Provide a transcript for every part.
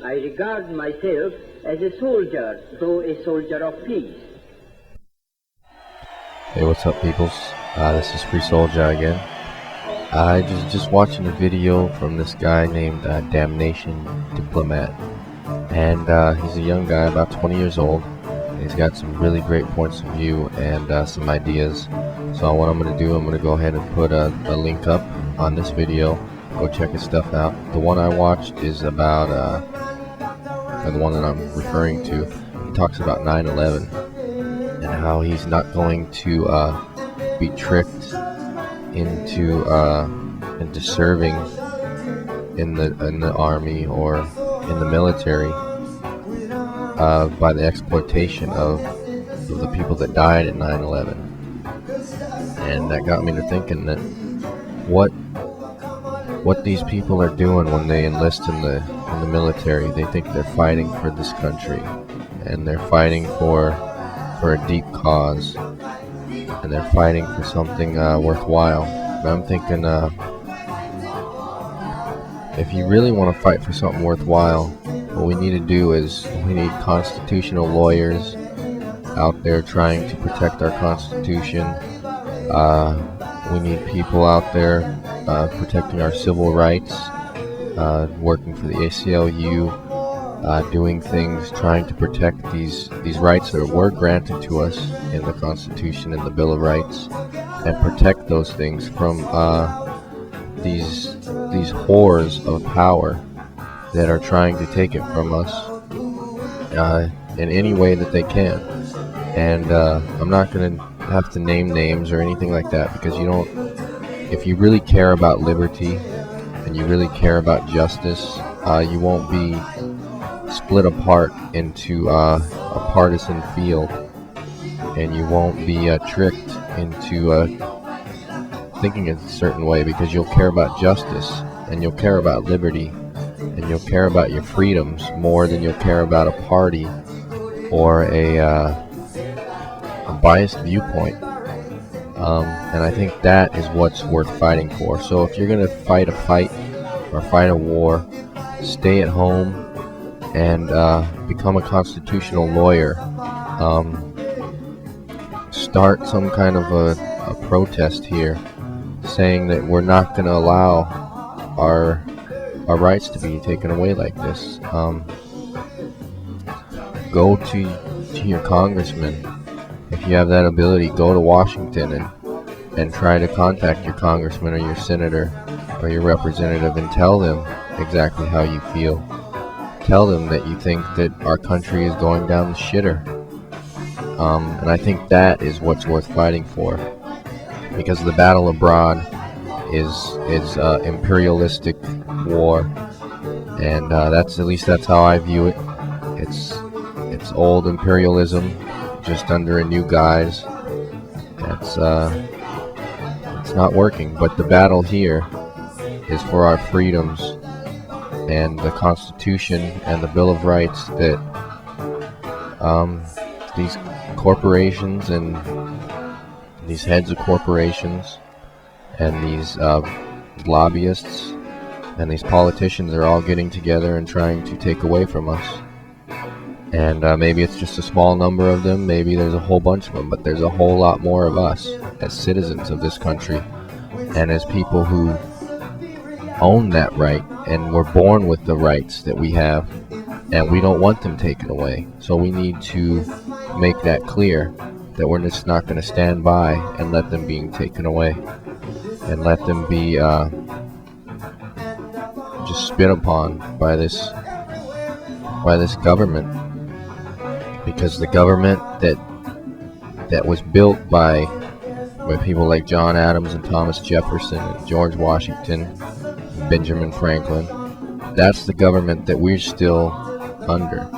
I regard myself as a soldier, though a soldier of peace. Hey, what's up, peoples? This is freesouljah again. I just watching a video from this guy named DamNationDiplomat, and he's a young guy, about 20 years old. And he's got some really great points of view and some ideas. So what I'm going to do, I'm going to go ahead and put a link up on this video. Go check his stuff out. The one I watched is about, or the one that I'm referring to, he talks about 9/11 and how he's not going to be tricked into serving in the army or in the military by the exploitation of the people that died at 9/11. And that got me to thinking that what these people are doing when they enlist in the military, they think they're fighting for this country, and they're fighting for a deep cause, and they're fighting for something worthwhile. And I'm thinking, if you really want to fight for something worthwhile, what we need to do is we need constitutional lawyers out there trying to protect our Constitution. We need people out there protecting our civil rights, working for the ACLU, doing things, trying to protect these rights that were granted to us in the Constitution and the Bill of Rights, and protect those things from these whores of power that are trying to take it from us in any way that they can. And I'm not going to have to name names or anything like that, because if you really care about liberty and you really care about justice, you won't be split apart into a partisan field, and you won't be tricked into thinking a certain way, because you'll care about justice, and you'll care about liberty, and you'll care about your freedoms more than you'll care about a party or a biased viewpoint. And I think that is what's worth fighting for. So if you're going to fight a fight or fight a war, stay at home and become a constitutional lawyer. Start some kind of a protest here, saying that we're not going to allow our rights to be taken away like this. Go to your congressman. If you have that ability, go to Washington and try to contact your congressman or your senator or your representative and tell them exactly how you feel. Tell them that you think that our country is going down the shitter. And I think that is what's worth fighting for, because the battle abroad is imperialistic war, and that's, at least that's how I view it. It's old imperialism, just under a new guise. It's not working. But the battle here is for our freedoms and the Constitution and the Bill of Rights that these corporations and these heads of corporations and these lobbyists and these politicians are all getting together and trying to take away from us. And maybe it's just a small number of them, maybe there's a whole bunch of them, but there's a whole lot more of us as citizens of this country and as people who own that right and were born with the rights that we have, and we don't want them taken away. So we need to make that clear, that we're just not going to stand by and let them being taken away and let them be just spit upon by this government. Because the government that was built by people like John Adams and Thomas Jefferson and George Washington and Benjamin Franklin, that's the government that we're still under.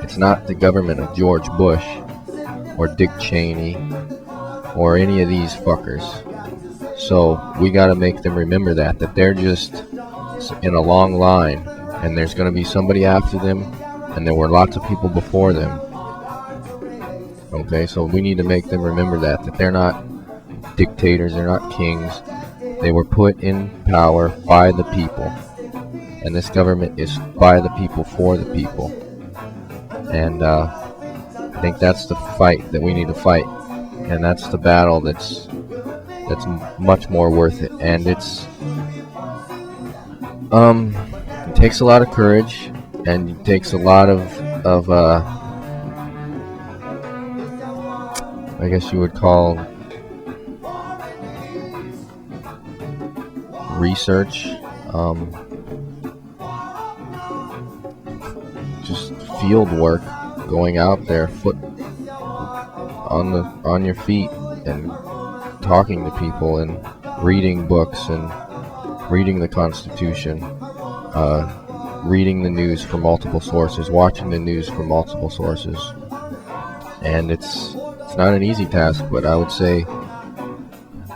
It's not the government of George Bush or Dick Cheney or any of these fuckers. So we got to make them remember that they're just in a long line, and there's going to be somebody after them, and there were lots of people before them. Okay, so we need to make them remember that they're not dictators, they're not kings. They were put in power by the people, and this government is by the people, for the people. And I think that's the fight that we need to fight, and that's the battle that's much more worth it. And it takes a lot of courage, and it takes a lot of I guess you would call research, just field work, going out there, foot on your feet, and talking to people, and reading books, and reading the Constitution, reading the news from multiple sources, watching the news from multiple sources. And it's not an easy task, but I would say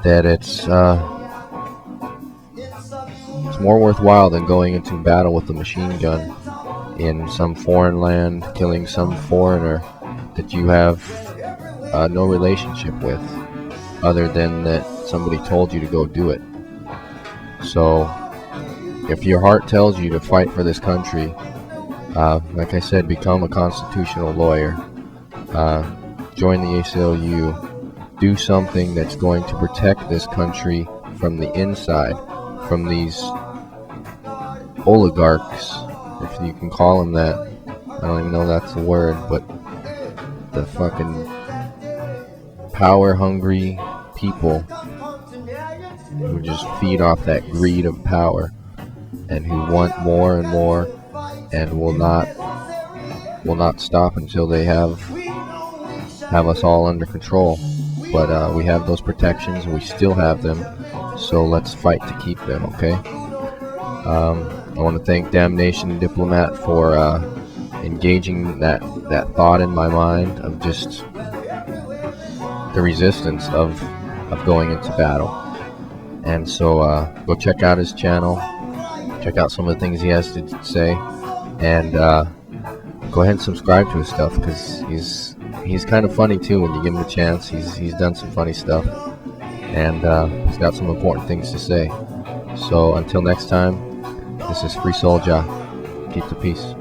that it's more worthwhile than going into battle with a machine gun in some foreign land, killing some foreigner that you have no relationship with, other than that somebody told you to go do it. So if your heart tells you to fight for this country, like I said, become a constitutional lawyer, join the ACLU, do something that's going to protect this country from the inside, from these oligarchs, if you can call them that. I don't even know if that's the word, but the fucking power-hungry people who just feed off that greed of power, and who want more and more, and will not stop until they have us all under control. But we have those protections, and we still have them, so let's fight to keep them, okay? I want to thank DamNationDiplomat for engaging that thought in my mind of just the resistance of going into battle. And so go check out his channel, check out some of the things he has to say, and go ahead and subscribe to his stuff, because he's kind of funny too when you give him a chance. He's done some funny stuff, and he's got some important things to say. So until next time, this is Free Soul Jah. Keep the peace.